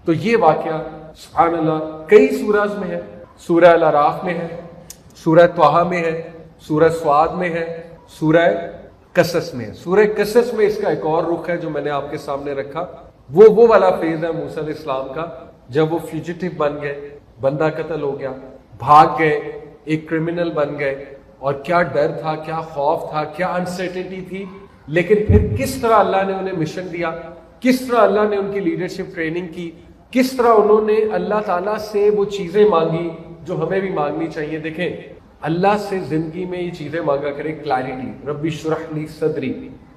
تو یہ واقعہ سبحان اللہ کئی سورج میں ہے، سورہ الاعراف میں ہے، سورہ طٰہٰ میں ہے، سورہ سواد میں ہے، سورہ قصص میں ہے۔ سورہ قصص میں اس کا ایک اور رخ ہے جو میں نے آپ کے سامنے رکھا، وہ والا فیز ہے موسیٰ علیہ السلام کا جب وہ فیوجیٹو بن گئے، بندہ قتل ہو گیا، بھاگ گئے، ایک کرمنل بن گئے، اور کیا ڈر تھا، کیا خوف تھا، کیا انسرٹنٹی تھی، لیکن پھر کس طرح اللہ نے انہیں مشن دیا، کس طرح اللہ نے ان کی لیڈرشپ ٹریننگ کی، کس طرح انہوں نے اللہ تعالیٰ سے وہ چیزیں مانگی جو ہمیں بھی مانگنی چاہیے۔ دیکھیں اللہ سے زندگی میں یہ چیزیں مانگا کریں، کلیرٹی، ربی اشرح لی صدری،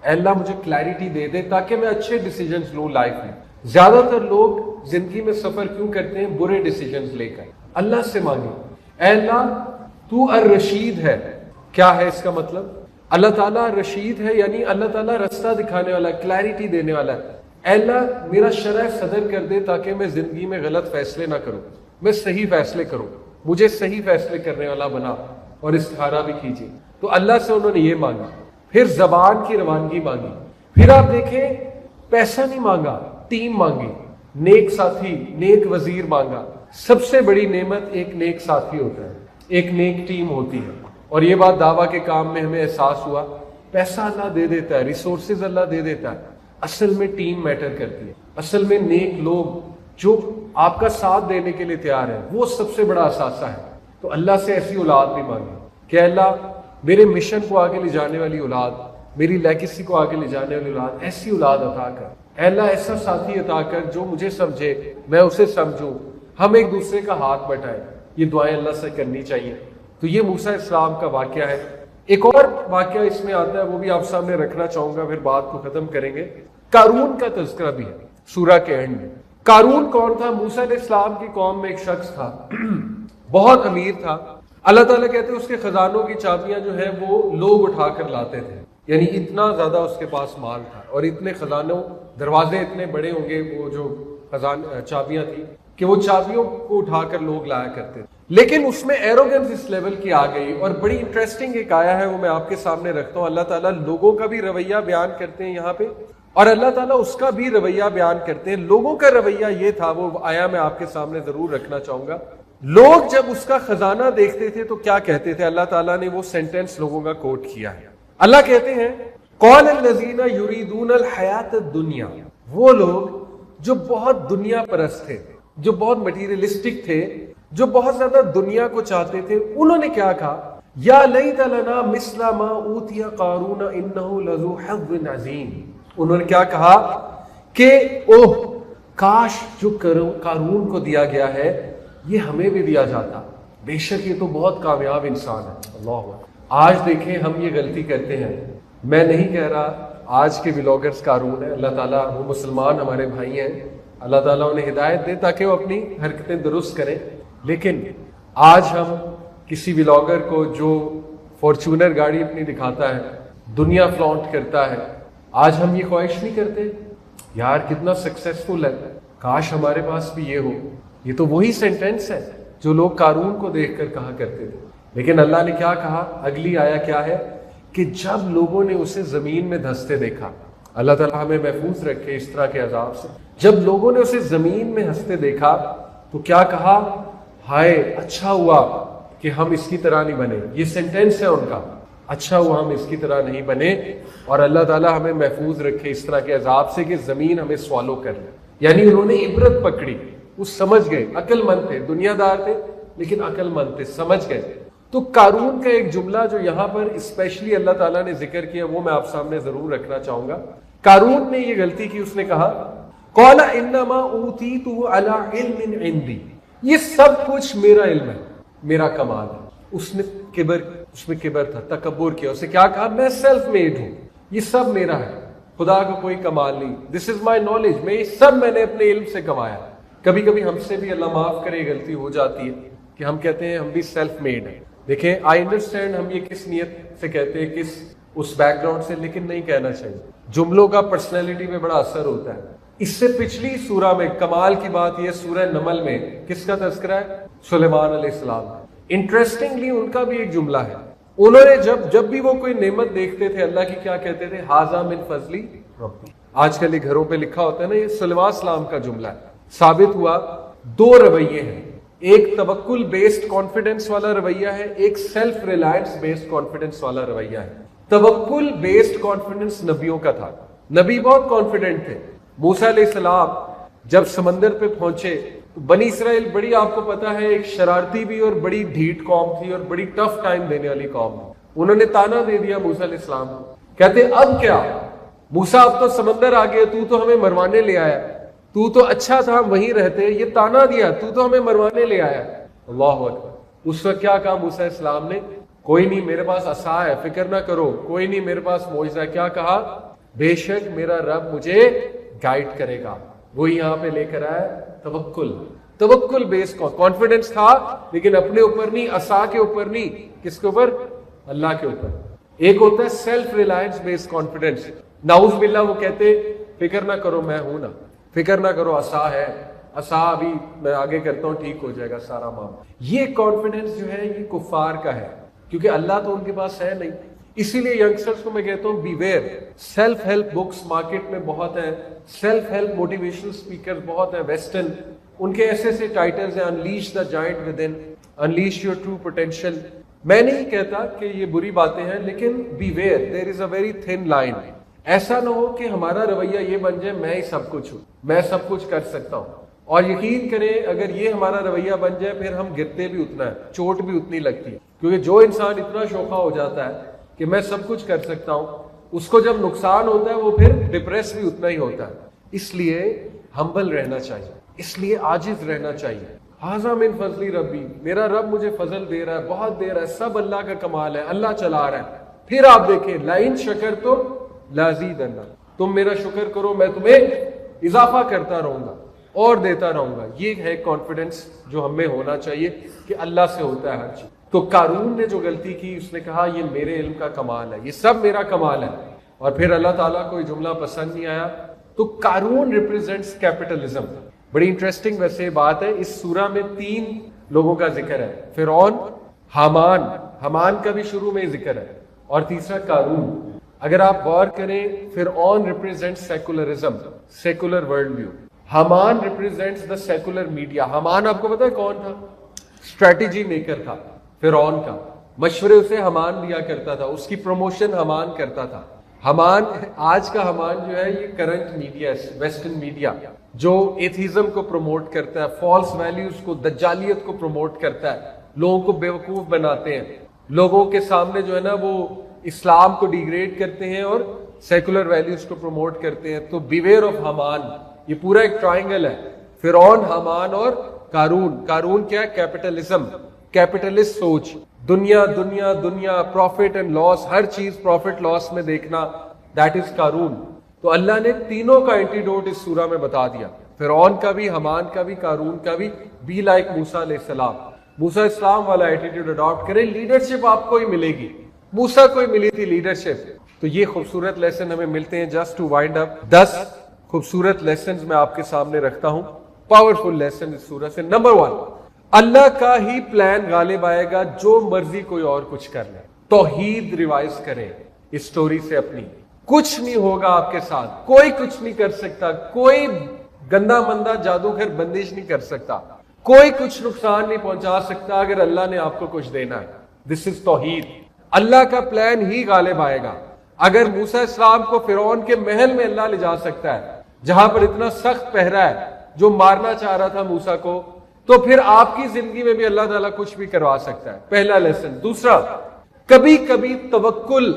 اے اللہ مجھے کلیرٹی دے دے تاکہ میں اچھے ڈیسیجنز لوں لائف میں۔ زیادہ تر لوگ زندگی میں سفر کیوں کرتے ہیں؟ برے ڈیسیجنز لے کر۔ اللہ سے مانگیں، اے اللہ تو الرشید ہے۔ کیا ہے اس کا مطلب؟ اللہ تعالیٰ رشید ہے، یعنی اللہ تعالیٰ رستہ دکھانے والا، کلیرٹی دینے والا ہے۔ اے اللہ میرا شرح صدر کر دے تاکہ میں زندگی میں غلط فیصلے نہ کروں، میں صحیح فیصلے کروں، مجھے صحیح فیصلے کرنے والا بنا، اور استخارہ بھی کیجیے۔ تو اللہ سے انہوں نے یہ مانگا، پھر زبان کی روانگی مانگی، پھر آپ دیکھیں پیسہ نہیں مانگا، ٹیم مانگی، نیک ساتھی، نیک وزیر مانگا۔ سب سے بڑی نعمت ایک نیک ساتھی ہوتا ہے، ایک نیک ٹیم ہوتی ہے، اور یہ بات دعویٰ کے کام میں ہمیں احساس ہوا۔ پیسہ اللہ دے دیتا ہے، ریسورسز اللہ دے دیتا ہے، اصل میں ٹیم میٹر کرتی ہے، اصل میں نیک لوگ جو آپ کا ساتھ دینے کے لیے تیار ہے وہ سب سے بڑا اثاثہ ہے۔ تو اللہ سے ایسی اولاد بھی مانگی کہ اللہ میرے مشن کو آگے لے جانے والی اولاد، میری لیگیسی کو آگے لے جانے والی اولاد، ایسی اولاد عطا کر، اے اللہ ایسا ساتھی عطا کر جو مجھے سمجھے، میں اسے سمجھوں، ہم ایک دوسرے کا ہاتھ بٹائیں۔ یہ دعائیں اللہ سے کرنی چاہیے۔ تو یہ موسیٰ علیہ السلام کا واقعہ ہے۔ ایک اور واقعہ اس میں آتا ہے، وہ بھی آپ سامنے رکھنا چاہوں گا، پھر بات کو ختم کریں گے۔ قارون کا تذکرہ بھی ہے سورہ کے اینڈ میں۔ قارون کون تھا؟ موسیٰ علیہ السلام کی قوم میں ایک شخص تھا، بہت امیر تھا۔ اللہ تعالیٰ کہتے ہیں اس کے خزانوں کی چابیاں جو ہیں وہ لوگ اٹھا کر لاتے تھے، یعنی اتنا زیادہ اس کے پاس مال تھا، اور اتنے خزانوں، دروازے اتنے بڑے ہوں گے وہ جو چابیاں تھیں کہ وہ چابیوں کو اٹھا کر لوگ لایا کرتے تھے۔ لیکن اس میں ایروگنس اس لیول کی آ گئی، اور بڑی انٹرسٹنگ ایک آیا ہے وہ میں آپ کے سامنے رکھتا ہوں۔ اللہ تعالیٰ لوگوں کا بھی رویہ بیان کرتے ہیں یہاں پہ، اور اللہ تعالیٰ اس کا بھی رویہ بیان کرتے ہیں۔ لوگوں کا رویہ یہ تھا، وہ آیا میں آپ کے سامنے ضرور رکھنا چاہوں گا۔ لوگ جب اس کا خزانہ دیکھتے تھے تو کیا کہتے تھے؟ اللہ تعالیٰ نے وہ سینٹنس لوگوں کا کوٹ کیا ہے۔ اللہ کہتے ہیں قال الذین یریدون الحیات الدنیا، وہ لوگ جو بہت دنیا پرست تھے، جو بہت مٹیریلسٹک تھے، جو بہت زیادہ دنیا کو چاہتے تھے، انہوں نے کیا کہا؟ یا لیت لنا مثل ما اوتی قارون انہ لذو حظ عظیم۔ انہوں نے کیا کہا کہ اوہ کاش جو قارون کو دیا گیا ہے یہ ہمیں بھی دیا جاتا، بے شک یہ تو بہت کامیاب انسان ہے۔ اللہ اکبر۔ آج دیکھیں ہم یہ غلطی کرتے ہیں، میں نہیں کہہ رہا آج کے بلاگرز قارون ہیں، اللہ تعالیٰ وہ مسلمان ہمارے بھائی ہیں، اللہ تعالیٰ انہیں ہدایت دے تاکہ وہ اپنی حرکتیں درست کریں، لیکن آج ہم کسی بلاگر کو جو فارچونر گاڑی اپنی دکھاتا ہے، دنیا فلانٹ کرتا ہے، آج ہم یہ خواہش نہیں کرتے یار کتنا سکسیسفل ہے، کاش ہمارے پاس بھی یہ ہو۔ یہ تو وہی سینٹینس ہے جو لوگ قارون کو دیکھ کر کہا کرتے تھے، لیکن اللہ نے کیا کہا؟ اگلی آیا کیا ہے کہ جب لوگوں نے اسے زمین میں دھستے دیکھا، اللہ تعالیٰ ہمیں محفوظ رکھے اس طرح کے عذاب سے، جب لوگوں نے اسے زمین میں ہنستے دیکھا تو کیا کہا؟ ہائے اچھا ہوا کہ ہم اس کی طرح نہیں بنے۔ یہ سینٹینس ہے ان کا، اچھا ہوا ہم اس کی طرح نہیں بنے، اور اللہ تعالیٰ ہمیں محفوظ رکھے اس طرح کے عذاب سے کہ زمین ہمیں سوالو کر لے۔ یعنی انہوں نے عبرت پکڑی، وہ سمجھ گئے، عقل مند تھے، دنیا دار تھے لیکن عقل مند تھے، سمجھ گئے۔ تو قارون کا ایک جملہ جو یہاں پر اسپیشلی اللہ تعالیٰ نے ذکر کیا وہ میں آپ سامنے ضرور رکھنا چاہوں گا۔ قارون نے یہ غلطی کی، اس نے کہا قال انما اوتیتہ علی علم عندی، یہ سب کچھ میرا علم ہے، میرا کمال ہے۔ اس میں کبر تھا، تکبر کیا، اسے کیا کہا؟ میں سیلف میڈ ہوں، یہ سب میرا ہے، خدا کا کوئی کمال نہیں، دس از مائی نالج، میں یہ سب میں نے اپنے علم سے کمایا۔ کبھی کبھی ہم سے بھی اللہ معاف کرے غلطی ہو جاتی ہے کہ ہم کہتے ہیں ہم بھی سیلف میڈ ہیں۔ دیکھیں آئی انڈرسٹینڈ ہم یہ کس نیت سے کہتے ہیں، کس اس بیک گراؤنڈ سے، لیکن نہیں کہنا چاہیے۔ جملوں کا پرسنالٹی میں بڑا اثر ہوتا ہے۔ اس سے پچھلی سورہ میں کمال کی بات یہ، سورہ نمل میں کس کا تذکرہ ہے؟ سلیمان علیہ السلام۔ انٹرسٹنگلی ان کا بھی ایک جملہ ہے، انہوں نے جب بھی وہ کوئی نعمت دیکھتے تھے اللہ کی، کیا کہتے تھے؟ ھذا من فضلی ربی۔ آج کل یہ گھروں پہ لکھا ہوتا ہے نا، یہ سلیمان السلام کا جملہ ہے ثابت ہوا دو رویے ہیں، ایک توکل بیسڈ کانفیڈنس والا رویہ ہے، ایک سیلف ریلائنس بیسڈ کانفیڈنس والا رویہ ہے۔ توکل بیسڈ کانفیڈنس نبیوں کا تھا، نبی بہت کانفیڈنٹ تھے۔ موسیٰ علیہ السلام جب سمندر پہ پہنچے تو بنی اسرائیل بڑی، آپ کو پتا ہے، ایک شرارتی بھی اور بڑی ڈھیٹ قوم تھی اور بڑی ٹف ٹائم دینے والی قوم تھی۔ انہوں نے تانا دے دیا موسیٰ علیہ السلام کو، کہتے اب کیا موسیٰ، اب تو سمندر آ گیا، تو ہمیں مروانے لے آیا، تو اچھا تھا ہم وہیں رہتے، یہ تانا دیا، تو ہمیں مروانے لے آیا۔ اللہ اکبر۔ اس وقت کیا کہا موسیٰ علیہ السلام نے؟ کوئی نہیں، میرے پاس عصا ہے، فکر نہ کرو، کوئی نہیں، میرے پاس معجزہ ہے۔ کیا کہا؟ بے شک میرا رب مجھے گائیڈ کرے گا۔ وہی یہاں پہ لے کر آیا توکل، توکل بیس کانفیڈنس تھا، لیکن اپنے اوپر نہیں، عصا کے اوپر نہیں، کس کے اوپر؟ اللہ کے اوپر۔ ایک ہوتا ہے سیلف ریلائنس بیس کانفیڈنس، نعوذ باللہ وہ کہتے فکر نہ کرو میں ہوں نا، فکر نہ کرو عصا ہے، عصا ابھی میں آگے کرتا ہوں ٹھیک ہو جائے گا سارا معاملہ۔ یہ کانفیڈنس جو ہے یہ کفار کا ہے، کیونکہ اللہ تو ان کے پاس ہے نہیں۔ اسی لیے ینگسٹرز کو میں کہتا ہوں beware, self help books market میں بہت ہیں، سیلف ہیلپ موٹیویشنل اسپیکر بہت ہیں ویسٹرن، ان کے ایسے ٹائٹلز ہیں، unleash the giant within, unleash your true potential. میں نہیں کہتا کہ یہ بری باتیں ہیں، لیکن beware, there is a very thin line. ایسا نہ ہو کہ ہمارا رویہ یہ بن جائے میں ہی سب کچھ ہوں، میں سب کچھ کر سکتا ہوں۔ اور یقین کریں اگر یہ ہمارا رویہ بن جائے پھر ہم گرتے بھی اتنا ہے، چوٹ بھی اتنی لگتی ہے، کیونکہ جو انسان اتنا شوخہ ہو جاتا ہے کہ میں سب کچھ کر سکتا ہوں، اس کو جب نقصان ہوتا ہے وہ پھر ڈپریس بھی اتنا ہی ہوتا ہے۔ اس لیے ہمبل رہنا چاہیے، اس لیے عاجز رہنا چاہیے۔ ھذا من فضل ربی، میرا رب مجھے فضل دے رہا ہے، بہت دے رہا ہے، سب اللہ کا کمال ہے، اللہ چلا رہا ہے۔ پھر آپ دیکھیں لئن شکرتم لازیدنکم، تم میرا شکر کرو میں تمہیں اضافہ کرتا رہوں گا اور دیتا رہوں گا۔ یہ ہے کانفیڈنس جو ہمیں ہونا چاہیے کہ اللہ سے ہوتا ہے ہر چیز۔ تو قارون نے جو غلطی کی، اس نے کہا یہ میرے علم کا کمال ہے، یہ سب میرا کمال ہے، اور پھر اللہ تعالیٰ کو یہ جملہ پسند نہیں آیا۔ تو قارون ریپریزنٹس کیپٹلزم۔ بڑی انٹرسٹنگ ویسے بات ہے، اس سورہ میں 3 لوگوں کا ذکر ہے، فرعون، حامان، حامان کا بھی شروع میں ذکر ہے، اور تیسرا قارون۔ اگر آپ غور کریں، فرعون represents secularism, secular world view, حامان ریپریزنٹس دا سیکولر میڈیا۔ حامان آپ کو پتا ہے کون تھا؟ اسٹریٹجی میکر تھا فرعون کا، مشورے اسے حامان دیا کرتا تھا، اس کی پروموشن حامان کرتا تھا۔ حامان، آج کا حامان جو ہے یہ کرنٹ میڈیا، ویسٹرن میڈیا، جو ایتھیزم کو پروموٹ کرتا ہے، فالس ویلیوز کو، دجالیت کو پروموٹ کرتا ہے، لوگوں کو بیوقوف بناتے ہیں، لوگوں کے سامنے جو ہے نا وہ اسلام کو ڈیگریڈ کرتے ہیں اور سیکولر ویلیوز کو پروموٹ کرتے ہیں۔ تو بیویئر آف حامان، یہ پورا ایک ٹرائنگل ہے، فرعون، حامان اور قارون۔ قارون کیا ہے؟ کیپٹلزم، کیپٹلسٹ سوچ، دنیا دنیا دنیا، پروفٹ اینڈ لاس، ہر چیز پروفٹ لاس میں دیکھنا، دیٹ از قارون۔ تو اللہ نے تینوں کا اینٹیڈوٹ اس سورہ میں بتا دیا، فرعون کا بھی، حامان کا بھی، قارون کا بھی۔ بی لائک موسیٰ علیہ السلام، موسیٰ علیہ السلام والا ایٹیٹیوڈ اڈاپٹ کریں، لیڈرشپ آپ کو ہی ملے گی۔ موسیٰ کو ہی ملی تھی لیڈرشپ۔ تو یہ خوبصورت لیسن ہمیں ملتے ہیں۔ جسٹ ٹو وائنڈ اپ، 10 خوبصورت لیسنز میں آپ کے سامنے رکھتا ہوں، پاورفل لیسن اس سورہ سے۔ نمبر 1، اللہ کا ہی پلان غالب آئے گا، جو مرضی کوئی اور کچھ کر لے۔ توحید ریوائز کریں اس سٹوری سے اپنی۔ کچھ نہیں ہوگا آپ کے ساتھ، کوئی کچھ نہیں کر سکتا، کوئی گندا مندہ جادوگر بندش نہیں کر سکتا، کوئی کچھ نقصان نہیں پہنچا سکتا اگر اللہ نے آپ کو کچھ دینا ہے۔ دس از توحید۔ اللہ کا پلان ہی غالب آئے گا۔ اگر موسیٰ السلام کو فرعون کے محل میں اللہ لے جا سکتا ہے، جہاں پر اتنا سخت پہرا ہے، جو مارنا چاہ رہا تھا موسیٰ کو، تو پھر آپ کی زندگی میں بھی اللہ تعالیٰ کچھ بھی کروا سکتا ہے۔ پہلا لیسن۔ دوسرا، کبھی کبھی توکل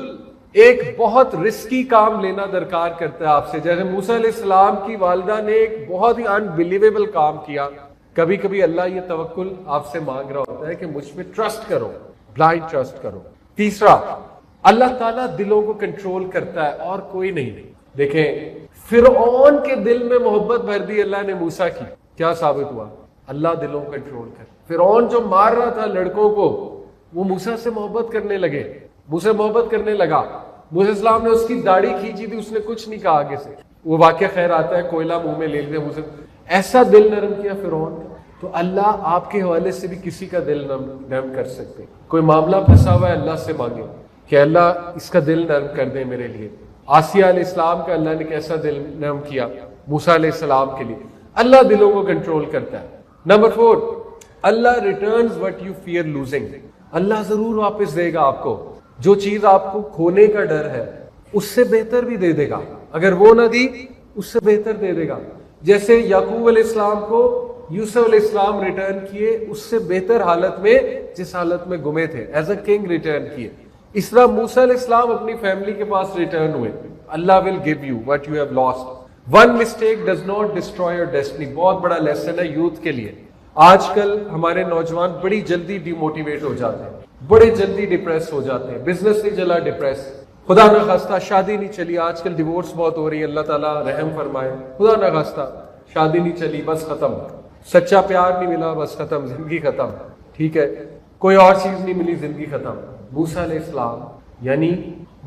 ایک بہت رسکی کام لینا درکار کرتا ہے آپ سے۔ جیسے موسیٰ علیہ السلام کی والدہ نے ایک بہت ہی انبلیویبل کام کیا، کبھی کبھی اللہ یہ توکل آپ سے مانگ رہا ہوتا ہے کہ مجھ پہ ٹرسٹ کرو، بلائنڈ ٹرسٹ کرو۔ تیسرا، اللہ تعالیٰ دلوں کو کنٹرول کرتا ہے اور کوئی نہیں۔ دیکھیں فرعون کے دل میں محبت بھر دی اللہ نے موسیٰ کی، کیا ثابت ہوا؟ اللہ دلوں کو کنٹرول کر۔ فرعون جو مار رہا تھا لڑکوں کو، وہ موسیٰ سے محبت کرنے لگے، موسیٰ محبت کرنے لگا۔ موسیٰ السلام نے اس کی داڑھی کھینچی تھی، اس نے کچھ نہیں کہا آگے سے، وہ واقعہ خیر آتا ہے، کوئلہ منہ میں لے لیا موسیٰ، ایسا دل نرم کیا فرعون کا۔ تو اللہ آپ کے حوالے سے بھی کسی کا دل نرم کر سکتے۔ کوئی معاملہ پھنسا ہوا ہے، اللہ سے مانگے کہ اللہ اس کا دل نرم کر دیں میرے لیے۔ آسیہ علیہ السلام کا اللہ نے کیسا دل نرم کیا موسیٰ علیہ السلام کے لیے۔ اللہ دلوں کو کنٹرول کرتا ہے. Number 4, Allah returns what you fear losing. اللہ ضرور واپس دے گا آپ کو. جو چیز آپ کو کھونے کا ڈر ہے اس سے بہتر بھی دے دے گا. اگر وہ نہ دی اس سے بہتر دے دے گا. جیسے یعقوب علیہ السلام کو یوسف علیہ السلام ریٹرن کیے اس سے بہتر حالت میں جس حالت میں گمے تھے, ایز اے کنگ ریٹرن کیے. اس طرح موسیٰ علیہ السلام اپنی فیملی کے پاس ریٹرن ہوئے. Allah will give you what you have lost. One mistake does not destroy your destiny. بہت بڑا لیسن ہے یوتھ کے لیے. آج کل ہمارے نوجوان بڑی جلدی ڈی موٹیویٹ ہو جاتے ہیں, بڑے جلدی ڈپریس ہو جاتے ہیں. بزنس نہیں چلا ڈپریس, خدا نہ خواستہ شادی نہیں چلی. آج کل ڈیورس بہت ہو رہی ہے, اللہ تعالیٰ رحم فرمائے. خدا نہ خواستہ شادی نہیں چلی, بس ختم. سچا پیار نہیں ملا, بس ختم, زندگی ختم. ٹھیک ہے, کوئی اور چیز نہیں ملی, زندگی ختم. موسیٰ علیہ السلام یعنی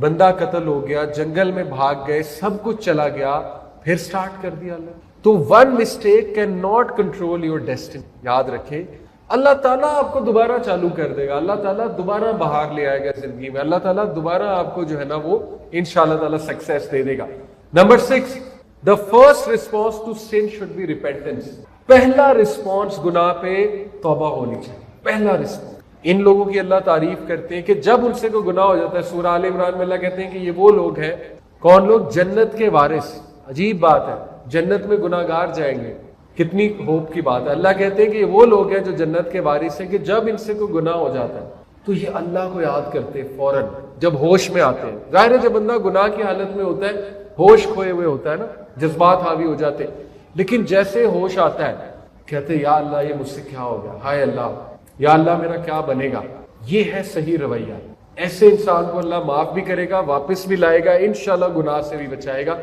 بندہ قتل ہو گیا, جنگل میں بھاگ گئے, سب کچھ چلا گیا, پھر سٹارٹ کر دیا اللہ. تو one mistake can not control your destiny. یاد رکھیں اللہ تعالیٰ آپ کو دوبارہ چالو کر دے گا. اللہ تعالیٰ دوبارہ باہر لے آئے گا زندگی میں. اللہ تعالیٰ دوبارہ آپ کو جو ہے نا وہ انشاءاللہ تعالیٰ سکسیس دے دے گا. Number 6, the first response to sin should be repentance. پہلا رسپانس گناہ پہ توبہ ہونی چاہیے. پہلا رسپانس. ان لوگوں کی اللہ تعریف کرتے ہیں کہ جب ان سے کوئی گناہ ہو جاتا ہے, سورہ آل عمران میں اللہ کہتے ہیں کہ یہ وہ لوگ ہیں, کون لوگ؟ جنت کے وارث. عجیب بات ہے, جنت میں گناہ گار جائیں گے, کتنی ہوپ کی بات ہے. اللہ کہتے ہیں کہ یہ وہ لوگ ہیں جو جنت کے وارث ہیں کہ جب ان سے کوئی گناہ ہو جاتا ہے تو یہ اللہ کو یاد کرتے ہیں فوراً, جب ہوش میں آتے ہیں. ظاہر ہے جب بندہ گناہ کی حالت میں ہوتا ہے ہوش کھوئے ہوئے ہوتا ہے نا, جذبات حاوی ہو جاتے ہیں, لیکن جیسے ہوش آتا ہے کہتے ہیں یا اللہ یہ مجھ سے کیا ہو گیا, ہائے اللہ, یا اللہ میرا کیا بنے گا. یہ ہے صحیح رویہ. ایسے انسان کو اللہ معاف بھی کرے گا, واپس بھی لائے گا, انشاءاللہ گناہ سے بھی بچائے گا.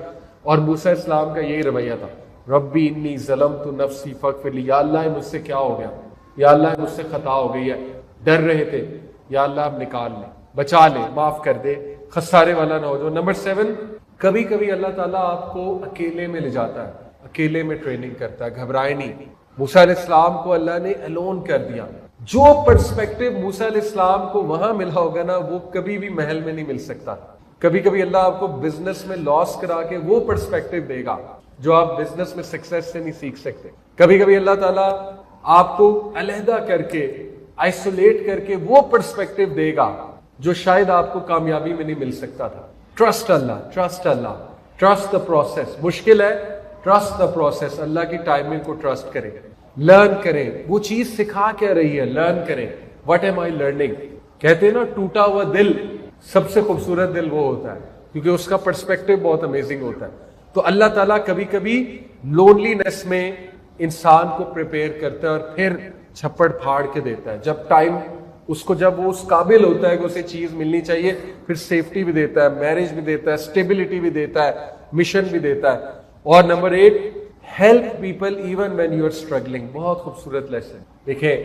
اور موسیٰ السلام کا یہی رویہ تھا, ربی انی ظلمت نفسی فاغفر لی. یا اللہ مجھ سے کیا ہو گیا, یا اللہ مجھ سے خطا ہو گئی ہے, ڈر رہے تھے, یا اللہ اب نکال لے, بچا لے, معاف کر دے, خسارے والا نہ ہو جاؤ. نمبر 7, کبھی کبھی اللہ تعالیٰ آپ کو اکیلے میں لے جاتا ہے, اکیلے میں ٹریننگ کرتا ہے. گھبرائے نہیں. موسیٰ علیہ السلام کو اللہ نے الون کر دیا. جو پرسپیکٹو موسیٰ علیہ السلام کو وہاں ملا ہوگا نا وہ کبھی بھی محل میں نہیں مل سکتا. کبھی کبھی اللہ آپ کو بزنس میں لاس کرا کے وہ پرسپیکٹو دے گا جو آپ بزنس میں سکسیس سے نہیں سیکھ سکتے. کبھی کبھی اللہ تعالیٰ آپ کو علیحدہ کر کے, آئسولیٹ کر کے وہ پرسپیکٹو دے گا جو شاید آپ کو کامیابی میں نہیں مل سکتا تھا. Trust Allah, trust Allah, trust the process. مشکل ہے, ٹرسٹ دا پروسیس. اللہ کی ٹائمنگ کو ٹرسٹ کریں, لرن کریں. وہ چیز سکھا کیا رہی ہے, لرن کریں. What am I learning. کہتے ہیں نا ٹوٹا ہوا دل سب سے خوبصورت دل وہ ہوتا ہے کیونکہ اس کا پرسپیکٹو بہت امیزنگ ہوتا ہے. تو اللہ تعالیٰ کبھی کبھی لونلی نیس میں انسان کو پریپیئر کرتا ہے اور پھر چھپڑ پھاڑ کے دیتا ہے. جب ٹائم اس کو, جب وہ اس قابل ہوتا ہے کہ اسے چیز ملنی چاہیے, پھر سیفٹی بھی دیتا ہے, میرج بھی دیتا ہے, اسٹیبلٹی بھی دیتا ہے, مشن بھی دیتا ہے. اور number 8, help people even when you are struggling. بہت خوبصورت لیسن. دیکھیں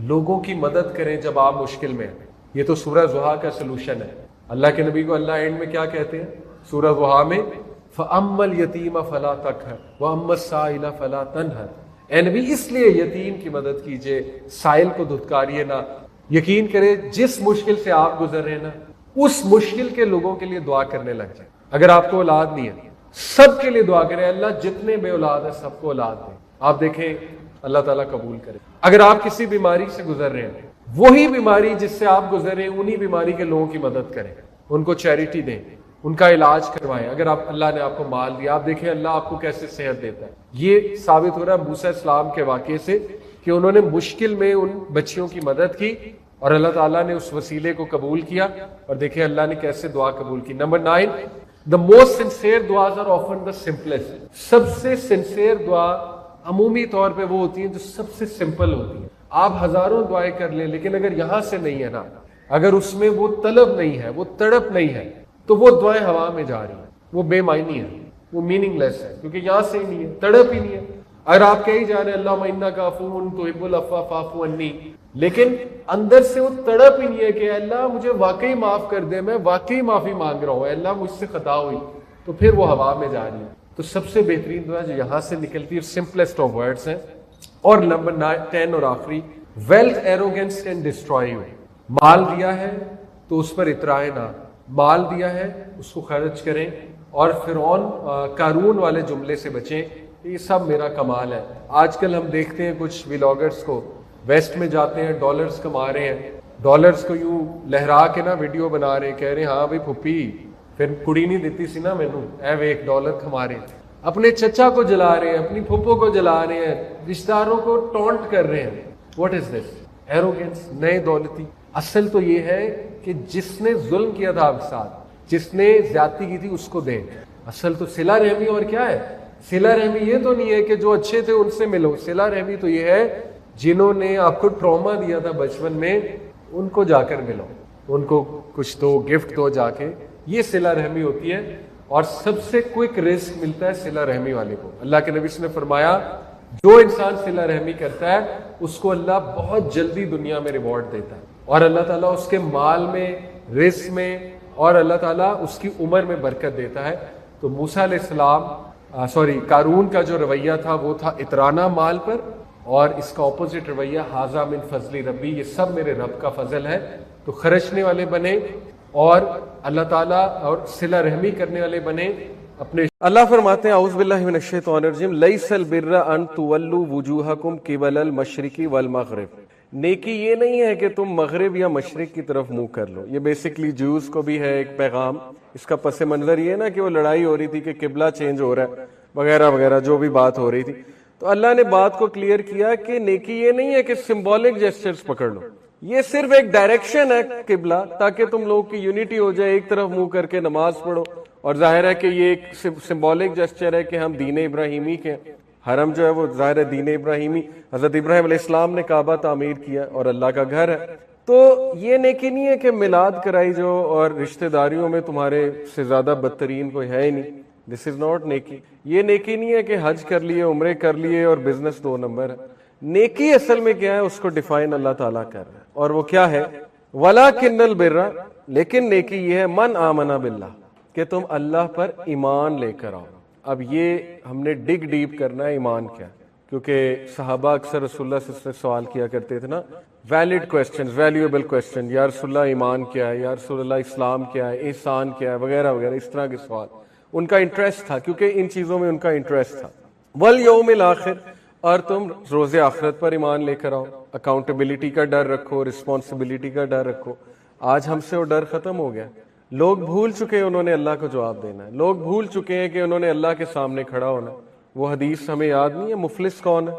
لوگوں کی مدد کریں جب آپ مشکل میں ہیں. یہ تو سورہ ضحیٰ کا سلوشن ہے. اللہ کے نبی کو اللہ اینڈ میں کیا کہتے ہیں سورہ ضحیٰ میں, فَأَمَّا الْيَتِيمَ فَلَا تَقْهَرْ وَأَمَّا السَّائِلَ فَلَا تَنْهَرْ. اے نبی اس لیے یتیم کی مدد کیجئے, سائل کو دھتکاریے نہ. یقین کرے جس مشکل سے آپ گزر رہے ہیں نا اس مشکل کے لوگوں کے لیے دعا کرنے لگ جائیں. اگر آپ کو اولاد نہیں ہے سب کے لیے دعا کریں, اللہ جتنے بے اولاد ہیں سب کو اولاد دیں. آپ دیکھیں اللہ تعالیٰ قبول کرے. اگر آپ کسی بیماری سے گزر رہے ہیں وہی بیماری جس سے آپ گزر رہے ہیں انہی بیماری کے لوگوں کی مدد کریں, ان کو چیریٹی دیں, ان کا علاج کروائیں. اگر آپ اللہ نے آپ کو مال دیا, آپ دیکھیں اللہ آپ کو کیسے صحت دیتا ہے. یہ ثابت ہو رہا ہے موسیٰ السلام کے واقعے سے کہ انہوں نے مشکل میں ان بچیوں کی مدد کی اور اللہ تعالیٰ نے اس وسیلے کو قبول کیا. اور دیکھیں اللہ نے کیسے دعا قبول کی. Number 9, the most sincere duas are often the simplest. سب سے سنسیئر دعا عمومی طور پہ وہ ہوتی ہیں جو سب سے سمپل ہوتی ہیں. آپ ہزاروں دعائیں کر لیں لیکن اگر یہاں سے نہیں ہے نا, اگر اس میں وہ طلب نہیں ہے, وہ تڑپ نہیں ہے, تو وہ دعائیں ہوا میں جا رہی ہیں, وہ بے معنی ہے, وہ میننگ لیس ہے کیونکہ یہاں سے ہی نہیں ہے, تڑپ ہی نہیں ہے. اگر آپ کہیں جا رہے ہیں اللہم انک عفو تحب العفو فاعف عنی, لیکن اندر سے وہ تڑپ ہی نہیں ہے کہ اللہ مجھے واقعی معاف کر دے, میں واقعی معافی مانگ رہا ہوں, اللہ مجھ سے خطا ہوئی, تو پھر وہ ہوا میں جا رہی ہے. تو سب سے بہترین دعا جو یہاں سے نکلتی ہے سمپلیسٹ آف ورڈز ہیں. اور نمبر 10 اور آخری, wealth arrogance can destroy you. مال دیا ہے تو اس پر اترائے نہ, مال دیا ہے اس کو خرچ کریں. اور فرعون قارون والے جملے سے بچیں یہ سب میرا کمال ہے. آج کل ہم دیکھتے ہیں کچھ ولاگرز کو ویسٹ میں جاتے ہیں, ڈالرز کما رہے ہیں, ڈالرز کو یوں لہرا کے نا ویڈیو بنا رہے ہیں, کہہ رہے ہیں ہاں بھائی پھپھی پھر کڑی نہیں دیتی سی نا مینوں, اے ایک ڈالر کما رہے ہیں. اپنے چچا کو جلا رہے ہیں, اپنی پھپھو کو جلا رہے ہیں, رشتہ داروں کو ٹونٹ کر رہے ہیں. واٹ از دس ایروگینس, نئے دولتی. اصل تو یہ ہے کہ جس نے ظلم کیا تھا آپ کے ساتھ, جس نے زیادتی کی تھی اس کو دیں. اصل تو صلہ رحمی اور کیا ہے؟ صلہ رحمی یہ تو نہیں ہے کہ جو اچھے تھے ان سے ملو. صلہ رحمی تو یہ ہے جنہوں نے آپ کو ٹراما دیا تھا بچپن میں ان کو جا کر ملو, ان کو کچھ دو, گفٹ دو جا کے. یہ صلہ رحمی ہوتی ہے. اور سب سے کوئک رزق ملتا ہے صلہ رحمی والے کو. اللہ کے نبی نے فرمایا جو انسان صلہ رحمی کرتا ہے اس کو اللہ بہت جلدی دنیا میں ریوارڈ دیتا ہے, اور اللہ تعالیٰ اس کے مال میں, رزق میں, اور اللہ تعالیٰ اس کی عمر میں برکت دیتا ہے. تو موسیٰ علیہ السلام قارون کا جو رویہ تھا وہ تھا اترانا مال پر, اور اس کا اپوزٹ رویہ ھذا من فضل ربی, یہ سب میرے رب کا فضل ہے. تو خرچنے والے بنے اور اللہ تعالیٰ اور صلہ رحمی کرنے والے بنے اپنے. اللہ فرماتے ہیں اعوذ باللہ من الشیطان الرجیم لیس البر ان تولوا وجوہکم قبل المشرق والمغرب. نیکی یہ نہیں ہے کہ تم مغرب یا مشرق کی طرف منہ کر لو. یہ بیسکلی جوز کو بھی ہے ایک پیغام. اس کا پس منظر یہ نا کہ وہ لڑائی ہو رہی تھی کہ قبلہ چینج ہو رہا ہے وغیرہ وغیرہ, جو بھی بات ہو رہی تھی. تو اللہ نے بات کو کلیئر کیا کہ نیکی یہ نہیں ہے کہ سمبولک جیسچرز پکڑ لو, یہ صرف ایک ڈائریکشن ہے قبلہ, تاکہ تم لوگوں کی یونٹی ہو جائے, ایک طرف منہ کر کے نماز پڑھو. اور ظاہر ہے کہ یہ ایک سمبولک جیسچر ہے کہ ہم دین ابراہیمی کے, حرم جو ہے وہ ظاہر ہے دین ابراہیمی, حضرت ابراہیم علیہ السلام نے کعبہ تعمیر کیا اور اللہ کا گھر ہے. تو یہ نیکی نہیں ہے کہ میلاد کرائی جو اور رشتہ داریوں میں تمہارے سے زیادہ بدترین کوئی ہے ہی نہیں. دس از ناٹ نیکی. یہ نیکی نہیں ہے کہ حج کر لیے, عمرے کر لیے اور بزنس 2 نمبر ہے. نیکی اصل میں کیا ہے اس کو ڈیفائن اللہ تعالیٰ کر رہا ہے, اور وہ کیا ہے؟ وَلَٰكِنَّ الْبِرَّ, لیکن نیکی یہ ہے من آمن باللہ, کہ تم اللہ پر ایمان لے کر آؤ. اب یہ ہم نے ڈگ ڈیپ کرنا ہے ایمان کیا, کیونکہ صحابہ اکثر رسول اللہ صلی اللہ علیہ وسلم سے سوال کیا کرتے تھے نا, ویلڈ کویسچن, ویلیویبل کویسچن, یا رسول اللہ ایمان کیا ہے, یا رسول اللہ اسلام کیا ہے, احسان کیا ہے, وغیرہ وغیرہ, اس طرح کے سوال. ان کا انٹرسٹ تھا, کیونکہ ان چیزوں میں ان کا انٹرسٹ تھا. والیوم الآخر, اور تم روز آخرت پر ایمان لے کر آؤ. اکاؤنٹیبلٹی کا ڈر رکھو, رسپانسبلٹی کا ڈر رکھو. آج ہم سے وہ ڈر ختم ہو گیا. لوگ بھول چکے ہیں انہوں نے اللہ کو جواب دینا ہے. لوگ بھول چکے ہیں کہ انہوں نے اللہ کے سامنے کھڑا ہونا. وہ حدیث ہمیں یاد نہیں ہے, مفلس کون ہے؟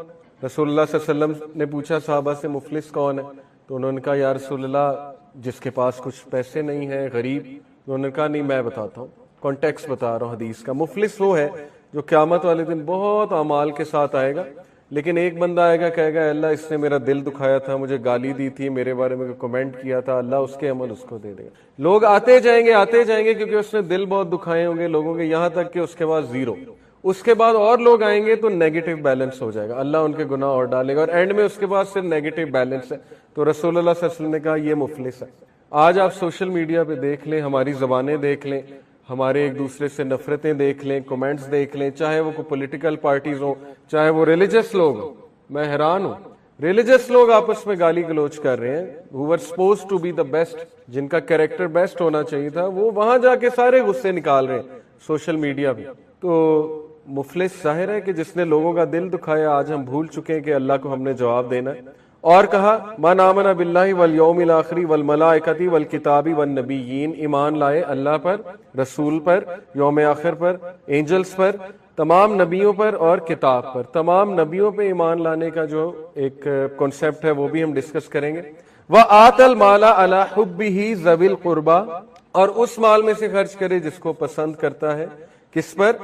رسول اللہ صلی اللہ علیہ وسلم نے پوچھا صحابہ سے مفلس کون ہے, تو انہوں نے کہا یا رسول اللہ جس کے پاس کچھ پیسے نہیں ہیں, غریب. انہوں نے کہا نہیں میں بتاتا ہوں, کانٹیکسٹ بتا رہا ہوں حدیث کا. مفلس وہ ہے جو قیامت والے دن بہت اعمال کے ساتھ آئے گا, لیکن ایک بندہ آئے گا کہے گا اللہ اس نے میرا دل دکھایا تھا, مجھے گالی دی تھی, میرے بارے میں کمنٹ کیا تھا, اللہ اس کے عمل اس کو دے دے گا. لوگ آتے جائیں گے کیونکہ اس نے دل بہت دکھائے ہوں گے لوگوں کے, یہاں تک کہ اس کے بعد 0. اس کے بعد اور لوگ آئیں گے تو نیگیٹو بیلنس ہو جائے گا, اللہ ان کے گناہ اور ڈالے گا, اور اینڈ میں اس کے بعد صرف نیگیٹو بیلنس ہے. تو رسول اللہ صلی اللہ علیہ وسلم نے کہا یہ مفلس ہے. آج آپ سوشل میڈیا پہ دیکھ لیں, ہماری زبانیں دیکھ لیں, ہمارے ایک دوسرے سے نفرتیں دیکھ لیں, کمنٹس دیکھ لیں, چاہے وہ کوئی پولیٹیکل پارٹیز ہوں, چاہے وہ ریلیجس لوگ ہوں. میں حیران ہوں, ریلیجس لوگ آپس میں گالی گلوچ کر رہے ہیں, who were supposed to be the best, جن کا کریکٹر بیسٹ ہونا چاہیے تھا, وہ وہاں جا کے سارے غصے نکال رہے ہیں سوشل میڈیا پہ. تو مفلس ظاہر ہے کہ جس نے لوگوں کا دل دکھایا. آج ہم بھول چکے ہیں کہ اللہ کو ہم نے جواب دینا ہے. اور کہا من آمن باللہ والیوم الآخر والملائکۃ والکتاب والنبیین, ایمان لائے اللہ پر, رسول پر, یوم آخر پر, اینجلز پر, تمام نبیوں پر اور کتاب پر. تمام نبیوں پہ ایمان لانے کا جو ایک کنسپٹ ہے وہ بھی ہم ڈسکس کریں گے. وآت المال علی حبہ ذوی القربى, اور اس مال میں سے خرچ کرے جس کو پسند کرتا ہے. کس پر؟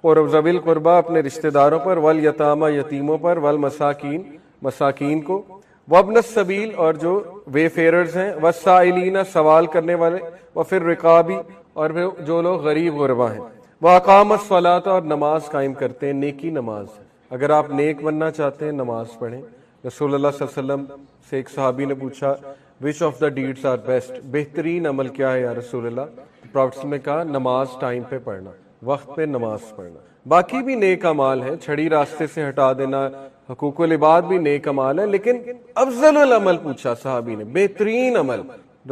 اور ذوی القربى اپنے رشتہ داروں پر, والیتامى یتیموں پر, والمساکین مساکین کو, وابن السبیل اور جو وے فیررز ہیں, والسائلین سوال کرنے والے, وفی الرقاب اور جو لوگ غریب غربا ہیں, واقام الصلاۃ اور نماز قائم کرتے ہیں. نیکی نماز ہے. اگر آپ نیک بننا چاہتے ہیں نماز پڑھیں. رسول اللہ صلی اللہ علیہ وسلم سے ایک صحابی نے پوچھا which of the deeds are best, بہترین عمل کیا ہے یا رسول اللہ؟ پروفیٹ نے کہا نماز ٹائم پہ پڑھنا, وقت پہ نماز پڑھنا. باقی بھی نیک اعمال ہیں, چھڑی راستے سے ہٹا دینا, حقوق العباد بھی نیک اعمال ہے, لیکن افضل العمل پوچھا صحابی نے, بہترین عمل.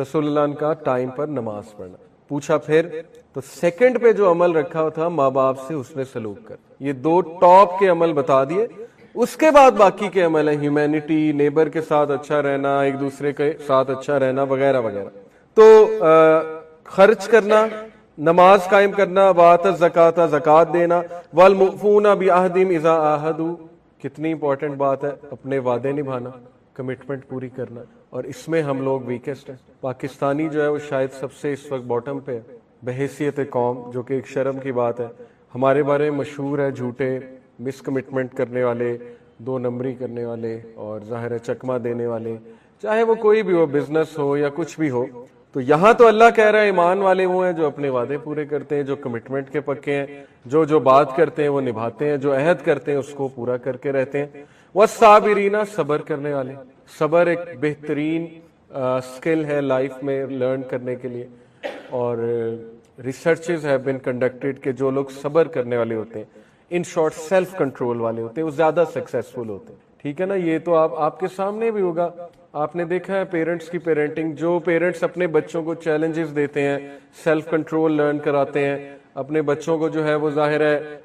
رسول اللہ نے کہا ٹائم پر نماز پڑھنا. پوچھا پھر, تو سیکنڈ پہ جو عمل رکھا تھا ماں باپ سے حسن سلوک کر. یہ 2 ٹاپ کے عمل بتا دیے. اس کے بعد باقی کے عمل ہیں ہیومینٹی, نیبر کے ساتھ اچھا رہنا, ایک دوسرے کے ساتھ اچھا رہنا وغیرہ وغیرہ. تو خرچ کرنا, نماز قائم کرنا, وآت الزکاۃ زکوٰۃ دینا, والموفون بعہدہم اذا عاہدوا, کتنی امپورٹنٹ بات ہے, اپنے وعدے نبھانا, کمٹمنٹ پوری کرنا. اور اس میں ہم لوگ ویکسٹ ہیں. پاکستانی جو ہے وہ شاید سب سے اس وقت باٹم پہ ہے بحیثیت قوم, جو کہ ایک شرم کی بات ہے. ہمارے بارے میں مشہور ہے جھوٹے, مس کمٹمنٹ کرنے والے, 2 نمبری کرنے والے, اور ظاہر ہے چکمہ دینے والے, چاہے وہ کوئی بھی ہو, بزنس ہو یا کچھ بھی ہو. تو یہاں تو اللہ کہہ رہا ہے ایمان والے وہ ہیں جو اپنے وعدے پورے کرتے ہیں, جو کمٹمنٹ کے پکے ہیں, جو بات کرتے ہیں وہ نبھاتے ہیں, جو عہد کرتے ہیں اس کو پورا کر کے رہتے ہیں. والصابرین, صبر کرنے والے. صبر ایک بہترین سکل ہے لائف میں لرن کرنے کے لیے, اور ریسرچز ہیو بین کنڈکٹڈ کہ جو لوگ صبر کرنے والے ہوتے ہیں, ان شارٹ سیلف کنٹرول والے ہوتے ہیں, وہ زیادہ سکسیسفل ہوتے ہیں. ٹھیک ہے نا. یہ تو آپ کے سامنے بھی ہوگا, آپ نے دیکھا ہے پیرنٹس کی پیرنٹنگ. جو پیرنٹس اپنے بچوں کو چیلنجز دیتے ہیں, سیلف کنٹرول لرن کراتے ہیں, اپنے بچوں کو جو ہے وہ ظاہر ہے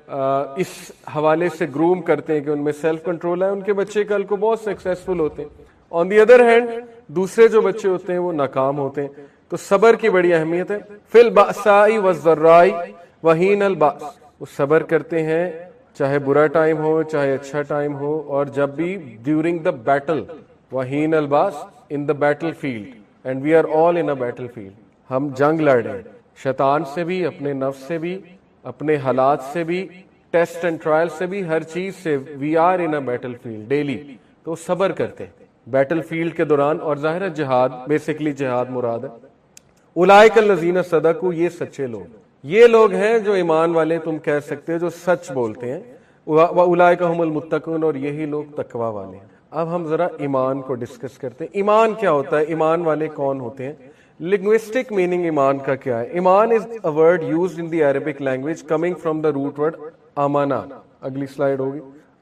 اس حوالے سے گروم کرتے ہیں کہ ان میں سیلف کنٹرول ہے, ان کے بچے کل کو بہت سکسیسفل ہوتے ہیں. آن دی ادر ہینڈ دوسرے جو بچے ہوتے ہیں وہ ناکام ہوتے ہیں. تو صبر کی بڑی اہمیت ہے. فی البأساء والضراء وحین البأس, وہ صبر کرتے ہیں چاہے برا ٹائم ہو چاہے اچھا ٹائم ہو, اور جب بھی ڈیورنگ دا بیٹل. وحین الباس, in the battlefield, and we are all in a battlefield. ہم جنگ لڑ رہے ہیں, شیطان سے بھی, اپنے نفس سے بھی, اپنے حالات سے بھی, ٹیسٹ اینڈ ٹرائل سے بھی, ہر چیز سے. We are in a battlefield daily. تو صبر کرتے ہیں بیٹل فیلڈ کے دوران. اور ظاہر ہے جہاد, بیسیکلی جہاد مراد ہے. اولئک الذین صدقوا, یہ سچے لوگ, یہ لوگ ہیں جو ایمان والے تم کہہ سکتے ہو, جو سچ بولتے ہیں. واولئک هم المتقون, اور یہی لوگ تقوی والے ہیں. اب ہم ذرا ایمان کو ڈسکس کرتے ہیں. ایمان کیا ہوتا ہے, ایمان والے کون ہوتے ہیں, لنگوسٹک میننگ ایمان کا کیا ہے. ایمان is a word used in the Arabic language coming from the root word امانا. اگلی سلائیڈ ہوگی.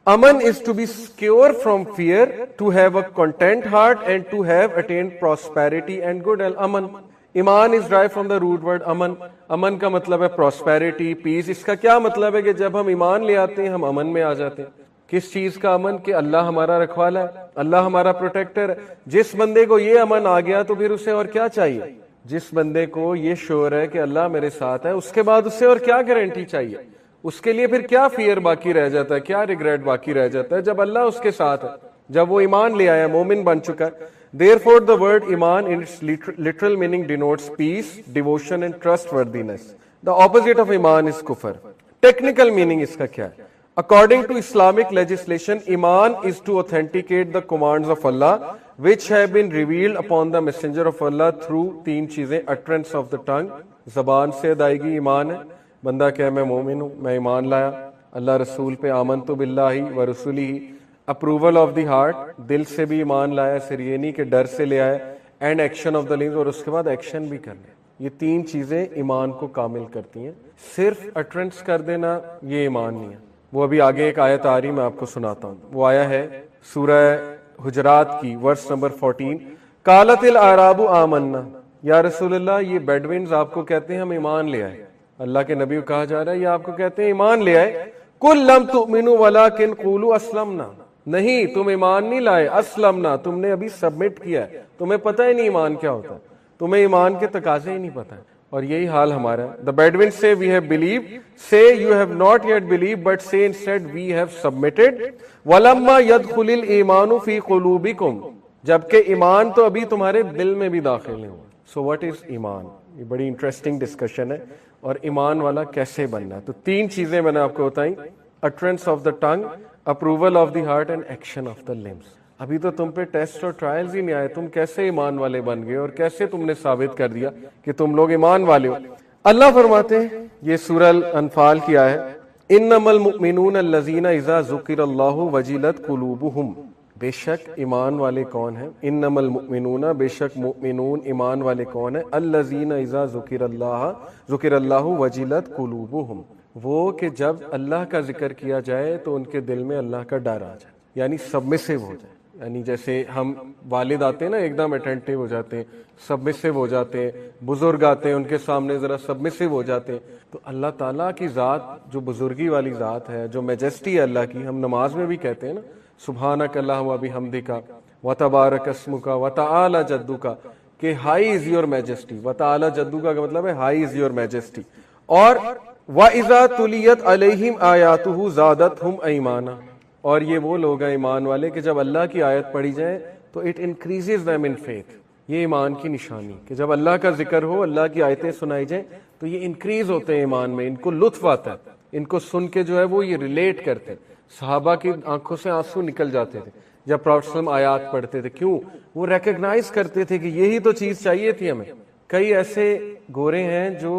Aman is to be secure from fear, to have a content heart, and to have attained prosperity and good health. Aman. Iman is derived from the root word aman. Aman کا مطلب ہے prosperity, peace. اس کا کیا مطلب ہے کہ جب ہم ایمان لے آتے ہیں ہم امن میں آ جاتے ہیں. کس چیز کا امن؟ کہ اللہ ہمارا رکھوالا ہے, اللہ ہمارا پروٹیکٹر ہے. جس بندے کو یہ امن آ گیا تو پھر اسے اور کیا چاہیے. جس بندے کو یہ شعور ہے کہ اللہ میرے ساتھ ہے, اس کے بعد اسے اور کیا گارنٹی چاہیے. اس کے لیے پھر کیا فیئر باقی رہ جاتا ہے, کیا ریگریٹ باقی رہ جاتا ہے, جب اللہ اس کے ساتھ ہے, جب وہ ایمان لے آیا, مومن بن چکا ہے. Therefore the word iman in its literal meaning denotes peace, devotion and trustworthiness. The opposite of iman is kufr. Technical meaning اس کا کیا ہے. According to Islamic legislation, iman is to authenticate the commands of Allah which have been revealed upon the messenger of Allah through 3 چیزیں. utterance of the tongue, زبان سے ادائیگی ایمان ہے, بندہ کہ میں مومن ہوں, میں ایمان لایا اللہ رسول پہ, آمنت باللہ و رسولہ. اپروول آف دی ہارٹ, دل سے بھی ایمان لایا, صرف یہ نہیں کہ ڈر سے لے آیا. اینڈ ایکشن آف دا لمبس, اور اس کے بعد ایکشن بھی کرنا. یہ 3 چیزیں ایمان کو کامل کرتی ہیں. صرف اٹرنس کر دینا یہ ایمان نہیں ہے. وہ ابھی آگے ایک آیت آ رہی, میں آپ کو سناتا ہوں. وہ آیا ہے سورہ حجرات کی ورس نمبر 14. قالت الاعراب آمنا, یا رسول اللہ یہ بیڈوینز آپ کو کہتے ہیں ہم ایمان لے آئے. اللہ کے نبی کو کہا جا رہا ہے یہ آپ کو کہتے ہیں ایمان لے آئے. قل لم تؤمنوا ولکن قولوا اسلمنا, نہیں تم ایمان نہیں لائے, اسلمنا تم نے ابھی سبمٹ کیا ہے, تمہیں پتہ ہی نہیں ایمان کیا ہوتا ہے, تمہیں ایمان کے تقاضے ہی نہیں پتہ ہے. اور یہی حال ہمارا ہے. The Bedouins say we have believed, say you have not yet believed, but say instead we have submitted. وَلَمَّا يَدْخُلِ الْإِيمَانُ فِي قُلُوبِكُمْ, جبکہ ایمان تو ابھی تمہارے دل میں بھی داخل نہیں ہوا. So what is ایمان؟ یہ بڑی انٹرسٹنگ ڈسکشن ہے. اور ایمان والا کیسے بننا ہے, تو 3 چیزیں میں نے آپ کو بتائیں. utterance of the tongue, approval of the heart and action of the limbs. ابھی تو تم پہ ٹیسٹ اور ٹرائلز ہی نہیں آئے, تم کیسے ایمان والے بن گئے, اور کیسے تم نے ثابت کر دیا کہ تم لوگ ایمان والے ہو. اللہ فرماتے ہیں, یہ سورہ الانفال کی آیت, انما المؤمنون الذین اذا ذکر اللہ وجلت قلوبہم, بے شک ایمان والے کون ہیں, انما المؤمنون, بے شک مؤمنون ایمان والے کون ہیں, الذین اذا ذکر اللہ وجلت قلوبہم, وہ کہ جب اللہ کا ذکر کیا جائے تو ان کے دل میں اللہ کا ڈر آ جائے, یعنی سبمسو ہو جائے, یعنی جیسے ہم والد آتے ہیں نا ایک دم اٹینٹیو ہو جاتے ہیں, سبمسو ہو جاتے ہیں, بزرگ آتے ہیں ان کے سامنے ذرا سبمسو ہو جاتے ہیں. تو اللہ تعالیٰ کی ذات جو بزرگی والی ذات ہے, جو میجسٹی ہے اللہ کی, ہم نماز میں بھی کہتے ہیں نا سبحانک اللہم و بحمدک وتبارک اسمک وتعالی جدک, کہ ہائی از یور میجسٹی. وتعالی جدک کا مطلب ہے ہائی از یور میجسٹی. اور وَإِذَا تُلِيَتْ عَلَيْهِمْ آيَاتُهُ زَادَتْهُمْ ایمانا, اور یہ وہ لوگ ہیں ایمان والے کہ جب اللہ کی آیت پڑھی جائے تو it increases them in faith. یہ ایمان کی نشانی کہ جب اللہ کا ذکر ہو, اللہ کی آیتیں سنائی جائیں تو یہ انکریز ہوتے ہیں ایمان میں, ان کو لطف آتا ہے, ان کو سن کے جو ہے وہ یہ ریلیٹ کرتے ہیں. صحابہ کی آنکھوں سے آنسو نکل جاتے تھے جب پروفیٹ صلی اللہ علیہ وسلم آیات پڑھتے تھے. کیوں؟ وہ ریکگنائز کرتے تھے کہ یہی تو چیز چاہیے تھی ہمیں. کئی ایسے گورے ہیں جو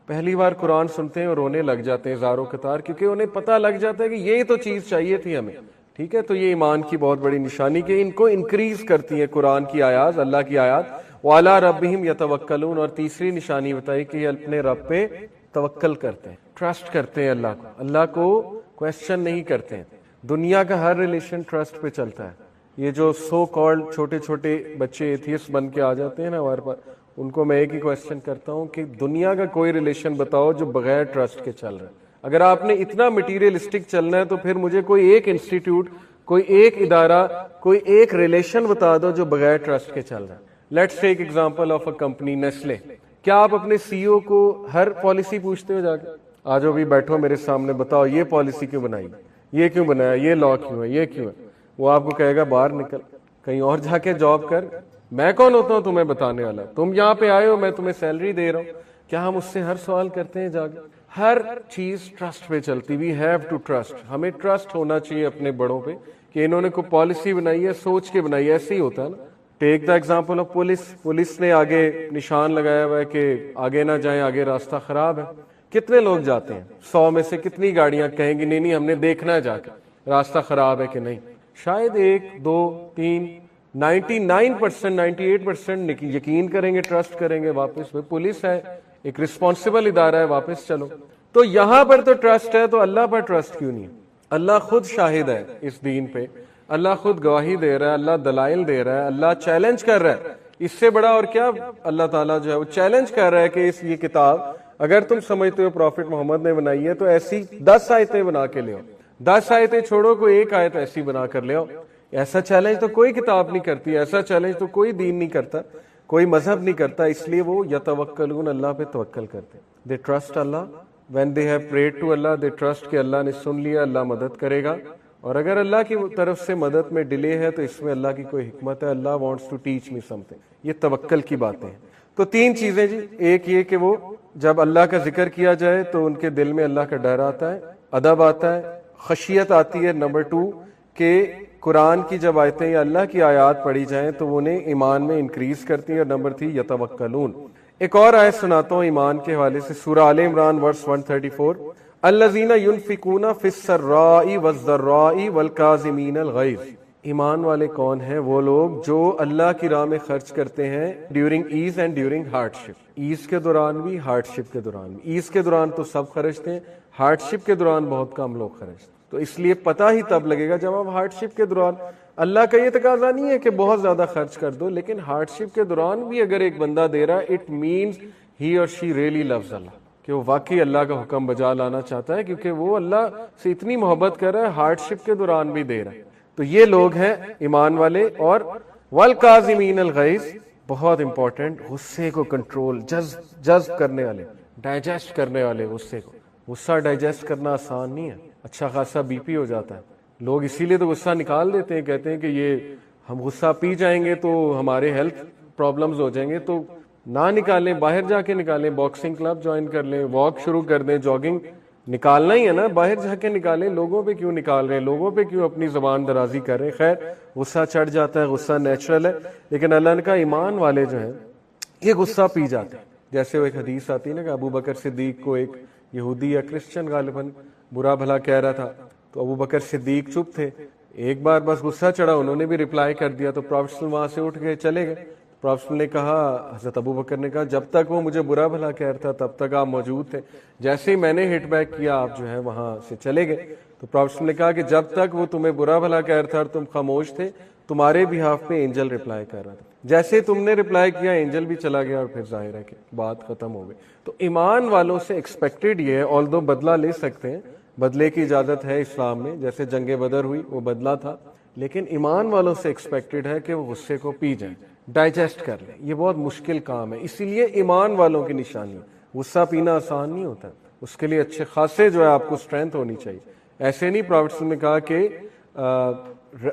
پہلی بار قرآن سنتے ہیں اور رونے لگ جاتے ہیں زاروں قطار, کیونکہ انہیں پتہ لگ جاتا ہے کہ یہی تو چیز چاہیے تھی ہمیں. ٹھیک ہے, تو یہ ایمان کی بہت بڑی نشانی کہ ان کو انکریز کرتی ہے قرآن کی آیات, اللہ کی آیات. وَعَلَىٰ رَبِّهِمْ يَتَوَكَّلُونَ, اور تیسری نشانی بتائی کہ یہ اپنے رب پہ توکل کرتے ہیں, ٹرسٹ کرتے ہیں اللہ کو, اللہ کو کویسچن نہیں کرتے ہیں. دنیا کا ہر ریلیشن ٹرسٹ پہ چلتا ہے. یہ جو سو کالڈ چھوٹے چھوٹے بچے ایتھیسٹ بن کے آ جاتے ہیں نا ہمارے پاس, ان کو میں ایک ہی کویسچن کرتا ہوں کہ دنیا کا کوئی ریلیشن بتاؤ جو بغیر ٹرسٹ کے چل رہا ہے. اگر آپ نے اتنا مٹیریلسٹک چلنا ہے تو پھر مجھے کوئی ایک انسٹیٹیوٹ, کوئی ایک ادارہ, کوئی ایک ریلیشن بتا دو جو بغیر ٹرسٹ کے چل رہا ہے. Let's take example of a company Nestle. کیا آپ اپنے سی او کو ہر پالیسی پوچھتے ہو جا کے, آج ابھی بیٹھو میرے سامنے بتاؤ یہ پالیسی کیوں بنائی, یہ کیوں بنایا, یہ لا کیوں ہے, یہ کیوں ہے؟ وہ آپ کو کہے گا باہر نکل, کہیں اور جا کے جاب کر, میں کون ہوتا ہوں تمہیں بتانے والا, تم یہاں پہ آئے ہو, میں تمہیں سیلری دے رہا ہوں. کیا ہم اس سے ہر سوال کرتے ہیں جا کے؟ ہر چیز ٹرسٹ پہ چلتی. وی ہیو ٹو ٹرسٹ, ہمیں ٹرسٹ ہونا چاہیے اپنے بڑوں پہ کہ انہوں نے کوئی پالیسی بنائی ہے, سوچ کے بنائی ہے. ایسے ہی ہوتا ہے نا. Take the example of police. Police نے آگے نشان لگایا ہوا ہے کہ آگے نہ جائیں, آگے راستہ خراب ہے. کتنے لوگ جاتے ہیں؟ 100 میں سے کتنی گاڑیاں کہیں گی نہیں نہیں ہم نے دیکھنا ہے جا کے راستہ خراب ہے کہ نہیں؟ شاید 1 2 3, 99% 98% یقین کریں گے, ٹرسٹ کریں گے. واپس پولیس ہے, ایک رسپانسبل ادارہ ہے, واپس چلو. تو یہاں پر تو ٹرسٹ ہے, تو اللہ پر ٹرسٹ کیوں نہیں ہے؟ اللہ خود شاہد ہے اس دین پہ, اللہ خود گواہی دے رہا ہے, اللہ دلائل دے رہا ہے, اللہ چیلنج کر رہا ہے. اس سے بڑا اور کیا اللہ تعالیٰ جو ہے وہ چیلنج کر رہا ہے کہ یہ کتاب اگر تم سمجھتے ہو پروفٹ محمد نے بنائی ہے تو ایسی 10 آیتیں بنا کے لے آؤ. 10 آیتیں چھوڑو, کوئی ایک آیت ایسی بنا کر لے آؤ. ایسا چیلنج تو کوئی کتاب نہیں کرتی, ایسا چیلنج تو کوئی دین نہیں کرتا, کوئی مذہب نہیں کرتا. اس لیے وہ یتوکلون, اللہ پہ توکل کرتے. They trust Allah. When they have prayed to Allah, they trust کہ اللہ نے سن لیا, اللہ مدد کرے گا. اور اگر اللہ کی طرف سے مدد میں ڈیلے ہے تو اس میں اللہ کی کوئی حکمت ہے. Allah wants to teach me something. یہ توکل کی باتیں ہیں. تو 3 چیزیں جی. ایک یہ کہ وہ جب اللہ کا ذکر کیا جائے تو ان کے دل میں اللہ کا ڈر آتا ہے, ادب آتا ہے, خشیت آتی ہے. نمبر 2 کہ قرآن کی جب آیتیں یا اللہ کی آیات پڑھی جائیں تو انہیں ایمان میں انکریز کرتی ہیں. اور نمبر 3 یتوکلون. ایک اور آیت سناتا ہوں ایمان کے حوالے سے, سورہ آل عمران ورس 134. الذین ینفقون فی السراء والضراء والکاظمین الغیظ. ایمان والے کون ہیں؟ وہ لوگ جو اللہ کی راہ میں خرچ کرتے ہیں during as and during hard ship. As کے دوران بھی, ہارڈ شپ کے دوران بھی. ایز کے دوران تو سب خرچتے ہیں, ہارڈ شپ کے دوران بہت کم لوگ خرچتے. تو اس لیے پتہ ہی تب لگے گا جب آپ ہارڈ شپ کے دوران, اللہ کا یہ تقاضا نہیں ہے کہ بہت زیادہ خرچ کر دو, لیکن ہارڈ شپ کے دوران بھی اگر ایک بندہ دے رہا ہے اٹ مینز ہی اور شی ریئلی لوز اللہ, کہ وہ واقعی اللہ کا حکم بجا لانا چاہتا ہے, کیونکہ وہ اللہ سے اتنی محبت کر رہا ہے, ہارڈ شپ کے دوران بھی دے رہا ہے. تو یہ لوگ ہیں ایمان والے. اور والکاظمین الغیظ, بہت امپورٹنٹ, غصے کو کنٹرول, جذب کرنے والے, ڈائجسٹ کرنے والے غصے کو. غصہ ڈائجسٹ کرنا آسان نہیں ہے, اچھا خاصا بی پی ہو جاتا ہے. لوگ اسی لیے تو غصہ نکال دیتے ہیں, کہتے ہیں کہ یہ ہم غصہ پی جائیں گے تو ہمارے ہیلتھ پرابلمز ہو جائیں گے. تو نہ نکالیں, باہر جا کے نکالیں, باکسنگ کلب جوائن کر لیں, واک شروع کر دیں, جاگنگ. نکالنا ہی ہے نا, باہر جا کے نکالیں. لوگوں پہ کیوں نکال رہے ہیں, لوگوں پہ کیوں اپنی زبان درازی کر رہے ہیں؟ خیر, غصہ چڑھ جاتا ہے, غصہ نیچرل ہے, لیکن اللہ نے کہا ایمان والے جو ہیں یہ غصہ پی جاتے ہیں. جیسے وہ ایک حدیث آتی ہے نا کہ ابو بکر صدیق کو ایک یہودی یا کرسچن غالباً برا بھلا کہہ رہا تھا, تو ابو بکر صدیق چپ تھے. ایک بار بس غصہ چڑھا, انہوں نے بھی ریپلائی کر دیا, تو پروفیٹ صلی اللہ وہاں سے اٹھ گئے, چلے گئے. پروفیٹ نے کہا, حضرت ابو بکر نے کہا جب تک وہ مجھے برا بھلا کہہ رہا تھا تب تک آپ موجود تھے, جیسے ہی میں نے ہٹ بیک کیا آپ جو ہے وہاں سے چلے گئے. تو پروفیٹ نے کہا کہ جب تک وہ تمہیں برا بھلا کہہ رہا تھا اور تم خاموش تھے تمہارے بہاف پہ اینجل رپلائی کر رہا تھا. جیسے تم نے رپلائی کیا اینجل بھی چلا گیا اور پھر ظاہر ہے کہ بات ختم ہو گئی. تو ایمان والوں سے ایکسپیکٹڈ یہ ہے, آلدو بدلہ لے سکتے ہیں, بدلے کی اجازت ہے اسلام میں, جیسے جنگ بدر ہوئی وہ بدلہ تھا, لیکن ایمان والوں سے ایکسپیکٹڈ ہے کہ وہ غصے کو پی جائیں, ڈائجسٹ کر لیں. یہ بہت مشکل کام ہے, اسی لیے ایمان والوں کی نشانی ہے. غصہ پینا آسان نہیں ہوتا, اس کے لیے اچھے خاصے جو ہے آپ کو اسٹرینتھ ہونی چاہیے. ایسے نہیں, پروفیٹ نے کہا کہ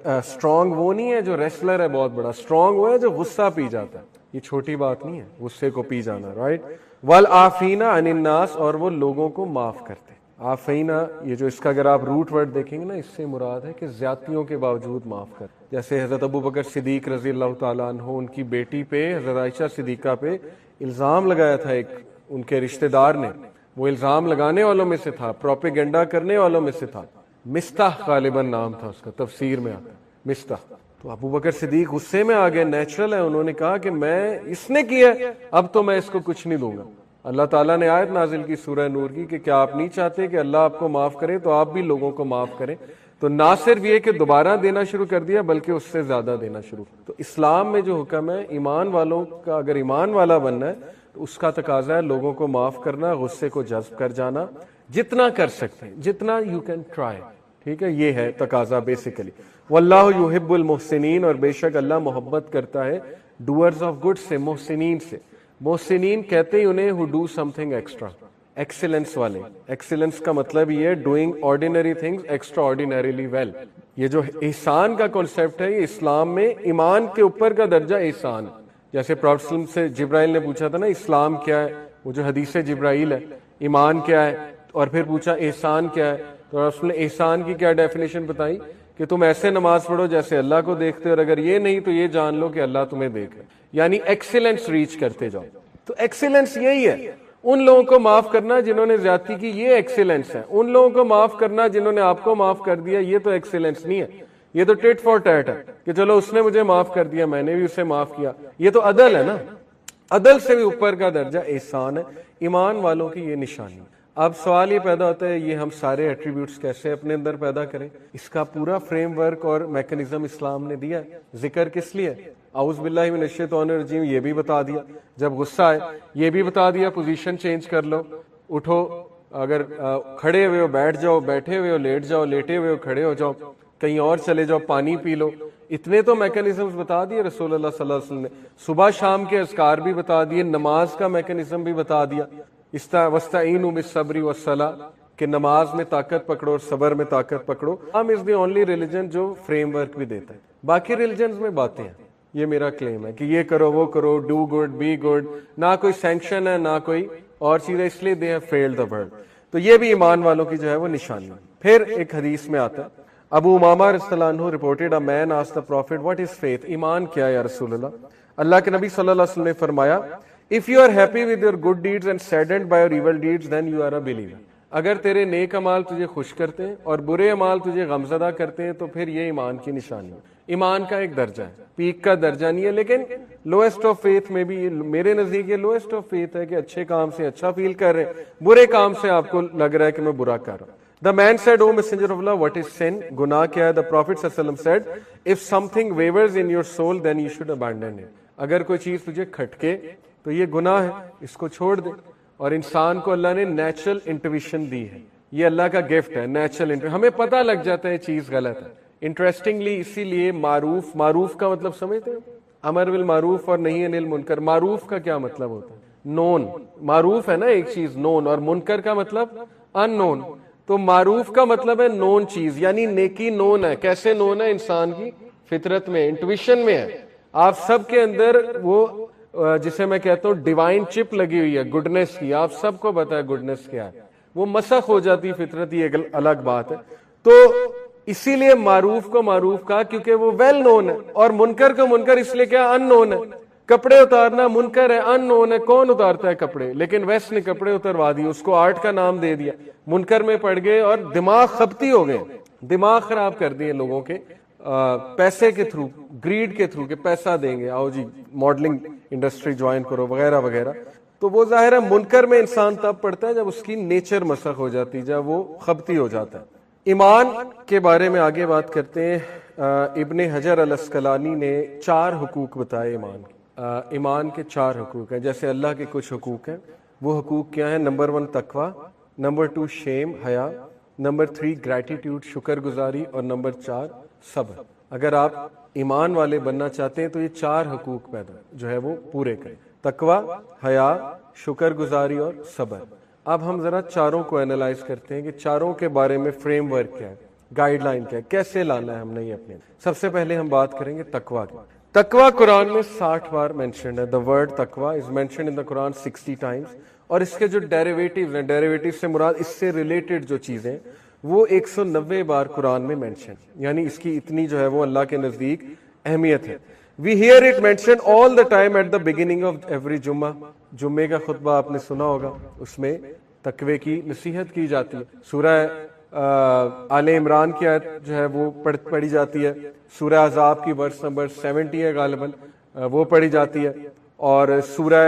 اسٹرانگ وہ نہیں ہے جو ریسلر ہے بہت بڑا, اسٹرانگ وہ ہے جو غصہ پی جاتا ہے. یہ چھوٹی بات نہیں ہے غصے کو پی جانا, رائٹ. والعافین عن الناس, اور وہ لوگوں کو معاف کرتے. عافینا, یہ جو اس کا اگر آپ روٹ ورڈ دیکھیں گے نا, اس سے مراد ہے کہ زیادتیوں کے باوجود معاف کر. جیسے حضرت ابو بکر صدیق رضی اللہ تعالیٰ عنہ, ان کی بیٹی پہ حضرت عائشہ صدیقہ پہ الزام لگایا تھا ایک ان کے رشتہ دار نے. وہ الزام لگانے والوں میں سے تھا, پروپیگنڈا کرنے والوں میں سے تھا. مستح غالباً نام تھا اس کا, تفسیر میں آتا ہے مستح. تو ابو بکر صدیق غصے میں آ گئے, نیچرل ہے. انہوں نے کہا کہ میں اس نے کیا ہے, اب تو میں اس کو کچھ نہیں دوں گا. اللہ تعالیٰ نے آیت نازل کی سورہ نور کی کہ کیا آپ نہیں چاہتے کہ اللہ آپ کو معاف کرے, تو آپ بھی لوگوں کو معاف کریں. تو نہ صرف یہ کہ دوبارہ دینا شروع کر دیا, بلکہ اس سے زیادہ دینا شروع. تو اسلام میں جو حکم ہے, ایمان والوں کا اگر ایمان والا بننا ہے تو اس کا تقاضا ہے لوگوں کو معاف کرنا, غصے کو جذب کر جانا, جتنا کر سکتے ہیں, جتنا یو کین ٹرائی. ٹھیک ہے, یہ ہے تقاضا بیسیکلی. واللہ یحب المحسنین, اور بے شک اللہ محبت کرتا ہے ڈوئرز آف گڈ سے, محسنین سے. محسنین کہتے ہیں انہیں who do something extra, excellence والے. ایکسیلنس کا مطلب یہ ہے doing ordinary things extraordinarily well. یہ جو احسان کا کانسیپٹ ہے, یہ اسلام میں ایمان کے اوپر کا درجہ احسان. جیسے پروفیٹ سے جبرائیل نے پوچھا تھا نا اسلام کیا ہے, وہ جو حدیث جبرائیل ہے, ایمان کیا ہے, اور پھر پوچھا احسان کیا ہے. تو رسول نے احسان کی کیا ڈیفینیشن بتائی کہ تم ایسے نماز پڑھو جیسے اللہ کو دیکھتے, اور اگر یہ نہیں تو یہ جان لو کہ اللہ تمہیں دیکھ رہا ہے. یعنی ایکسیلنس ریچ کرتے جاؤ. تو ایکسیلنس یہی ہے, ان لوگوں کو معاف کرنا جنہوں نے زیادتی کی, یہ ایکسیلنس ہے. ان لوگوں کو معاف کرنا جنہوں نے آپ کو معاف کر دیا, یہ تو ایکسیلنس نہیں ہے. یہ تو ٹیٹ فار ٹیٹ ہے کہ چلو اس نے مجھے معاف کر دیا, میں نے بھی اسے معاف کیا. یہ تو عدل ہے نا, عدل سے بھی اوپر کا درجہ احسان ہے. ایمان والوں کی یہ نشانی. اب سوال یہ پیدا ہوتا ہے, یہ ہم سارے ایٹریبیوٹس کیسے اپنے اندر پیدا کریں؟ اس کا پورا فریم ورک اور میکنزم اسلام نے دیا ہے. ذکر کس لیے؟ اعوذ باللہ من الشیطان الرجیم, یہ بھی بتا دیا. جب غصہ آئے یہ بھی بتا دیا, پوزیشن چینج کر لو, اٹھو, اگر کھڑے ہوئے ہو بیٹھ جاؤ, بیٹھے ہوئے ہو لیٹ جاؤ, لیٹے ہوئے ہو کھڑے ہو جاؤ, کہیں اور چلے جاؤ, پانی پی لو. اتنے تو میکنزمز بتا دیے رسول اللہ صلی اللہ علیہ وسلم نے. صبح شام کے اذکار بھی بتا دیے, نماز کا میکنزم بھی بتا دیا. وَاسْتَعِينُوا بِالصَّبْرِ وَالصَّلَاةِ, کہ نماز میں طاقت پکڑو اور صبر میں طاقت پکڑو. اسلام از دی اونلی ریلیجن جو فریم ورک بھی دیتا ہے. باقی ریلیجنز میں باتیں ہیں. یہ میرا کلیم ہے کہ یہ کرو وہ کرو, ڈو گڈ بی گڈ, نہ کوئی سینکشن ہے نہ کوئی اور چیز ہے, اس لیے they have failed the world. تو یہ بھی ایمان والوں کی جو ہے وہ نشانی. پھر ایک حدیث میں آتا ہے, ابو امامہ رضی اللہ عنہ reported a man asked the prophet what is faith, ایمان کیا ہے یا رسول اللہ؟ اللہ کے نبی صلی اللہ علیہ وسلم نے فرمایا if you are happy with your good deeds and saddened by your evil deeds then you are a believer. اگر تیرے نیک اعمال تجھے خوش کرتے ہیں اور برے اعمال تجھے غمزدہ کرتے ہیں تو پھر یہ ایمان کی نشانی ہے. ایمان کا ایک درجہ ہے, پیک کا درجہ نہیں ہے, لیکن لوئسٹ آف فیتھ میں بھی میرے نزدیک یہ لوئسٹ آف فیتھ ہے کہ اچھے کام سے اچھا فیل کر رہے ہیں, برے کام سے آپ کو لگ رہا ہے کہ میں برا کر رہا ہوں. The man said, O messenger of Allah, what is sin? گناہ کیا ہے؟ The Prophet صلی اللہ علیہ وسلم said, if something wavers in your soul, then you should abandon it. اگر کوئی چیز تجھے کھٹکے تو یہ گناہ ہے, اس کو چھوڑ دے. اور انسان کو اللہ نے نیچرل انٹویشن دی ہے, یہ اللہ کا گفٹ ہے. نیچرل ہمیں پتہ لگ جاتا ہے چیز غلط ہے. انٹرسٹنگلی اسی لیے معروف کا مطلب سمجھتے ہیں, امر بالمعروف اور نہی عن المنکر. معروف کا کیا مطلب ہوتا ہے؟ نون. معروف ہے نا ایک چیز نون, اور منکر کا مطلب ان نون. تو معروف کا مطلب ہے نون چیز, یعنی نیکی نون ہے. کیسے نون ہے؟ انسان کی فطرت میں, انٹویشن میں ہے. آپ سب کے اندر وہ جسے میں کہتا ہوں ڈیوائن چپ لگی ہوئی ہے گڈنس کی, آپ سب کو پتا ہے گڈنس کیا ہے. وہ مسخ ہو جاتی فطرت, یہ ایک الگ بات ہے. تو اسی لیے معروف کو معروف کہا کیونکہ وہ ویل نون ہے, اور منکر کو منکر اس لیے کیا ان نون ہے. کپڑے اتارنا منکر ہے, ان نون ہے, کون اتارتا ہے کپڑے؟ لیکن ویسٹ نے کپڑے اتروا دیے, اس کو آرٹ کا نام دے دیا, منکر میں پڑ گئے اور دماغ خپتی ہو گئے, دماغ خراب کر دیے لوگوں کے پیسے کے تھرو, گریڈ کے تھرو, کہ پیسہ دیں گے, آؤ جی ماڈلنگ انڈسٹری جوائن کرو وغیرہ وغیرہ. تو وہ ظاہر ہے منکر میں انسان تب پڑتا ہے جب اس کی نیچر مسخ ہو جاتی, جب وہ خبتی ہو جاتا ہے. ایمان کے بارے میں آگے بات کرتے ہیں. ابن حجر الاسقلانی نے 4 حقوق بتائے ایمان کے. ایمان کے 4 حقوق ہیں. جیسے اللہ کے کچھ حقوق ہیں. وہ حقوق کیا ہیں؟ نمبر 1 تقوی، نمبر 2 شیم حیا، نمبر 3 گریٹیٹیوڈ شکر گزاری، اور نمبر 4 صبر. اگر آپ ایمان والے بننا چاہتے ہیں تو یہ 4 حقوق پیدا جو ہے وہ پورے کریں: تقوی، حیا، شکر گزاری اور صبر. اب ہم ذرا چاروں کو اینالائز کرتے ہیں کہ چاروں کے بارے میں فریم ورک کیا ہے، گائیڈ لائن کیا ہے، کیسے لانا ہے ہم نے یہ اپنے. سب سے پہلے ہم بات کریں گے تقوی کی. تقوی قرآن میں 60 بار مینشنڈ ہے. دا ورڈ تقوی is mentioned in the Quran 60 Times. اور اس کے جو ڈیریویٹیوز ہیں، ڈیریویٹیو سے مراد اس سے ریلیٹڈ جو چیزیں، وہ 190 بار قرآن میں مینشن. یعنی اس کی اتنی جو ہے وہ اللہ کے نزدیک اہمیت ہے. We hear it mention all the time at the beginning of every Jumma. جمعے کا خطبہ آپ نے سنا ہوگا، اس میں تقوی کی نصیحت کی جاتی ہے. سورہ آل عمران کی آیت جو ہے وہ پڑھی جاتی ہے. سورہ احزاب کی ورس نمبر 70 ہے غالباً، وہ پڑھی جاتی ہے. اور سورہ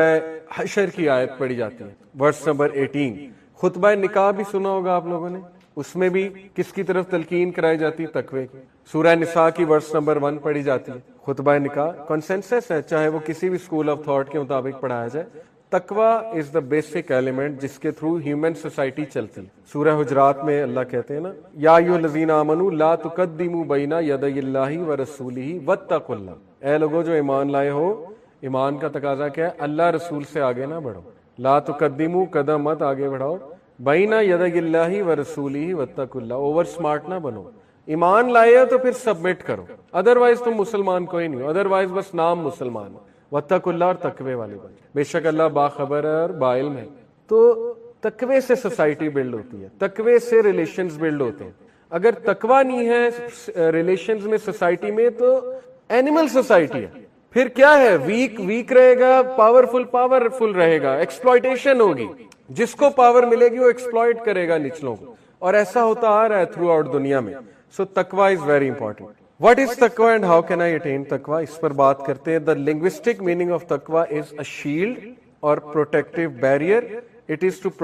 حشر کی آیت پڑھی جاتی ہے ورس نمبر 18. خطبہ نکاح بھی سنا ہوگا آپ لوگوں نے، اس میں بھی کس کی طرف تلقین کرائی جاتی ہے؟ تقوی کی. سورہ نساء کی ورس نمبر 1 پڑھی جاتی ہے. خطبہ نکاح کنسنسس ہے، چاہے وہ کسی بھی اسکول آف تھاٹ کے مطابق پڑھایا جائے. تقوی از دا بیسک ایلیمنٹ جس کے تھرو ہیومن سوسائٹی چلتی. سورہ حجرات میں اللہ کہتے ہیں نا، یا ایھا الذین آمنوا لا تقدموا بین یدی اللہ ورسولہ واتقوا اللہ. اے لوگوں جو ایمان لائے ہو، ایمان کا تقاضا کیا ہے؟ اللہ رسول سے آگے نہ بڑھو. لا تقدموا، قدم مت آگے بڑھاؤ، بین یدی اللہ ورسولہ واتقوا اللہ. اوور سمارٹ نہ بنو. ایمان لائے ہو تو پھر سبمٹ کرو، ادروائز تم مسلمان کوئی نہیں ہو، ادروائز بس نام مسلمان ہو. واتقوا اللہ، اور تقوی والے بن. بے شک اللہ باخبر ہے اور باعلم ہے. تو تقوی سے سوسائٹی بلڈ ہوتی ہے، تقوی سے ریلیشنز بلڈ ہوتے ہیں. اگر تقوی نہیں ہے ریلیشنز میں، سوسائٹی میں، تو اینیمل سوسائٹی ہے. پھر کیا ہے؟ ویک رہے گا، پاورفل رہے گا، ایکسپلائٹیشن ہوگی. جس کو پاور ملے گی وہ ایکسپلائٹ کرے گا نچلوں کو، اور ایسا ہوتا آ رہا ہے تھرو آؤٹ دنیا میں. سو تقوی is very important. What is taqwa and how can I attain taqwa? اس پر بات کرتے ہیں. The linguistic meaning of taqwa is a shield or protective barrier. It is to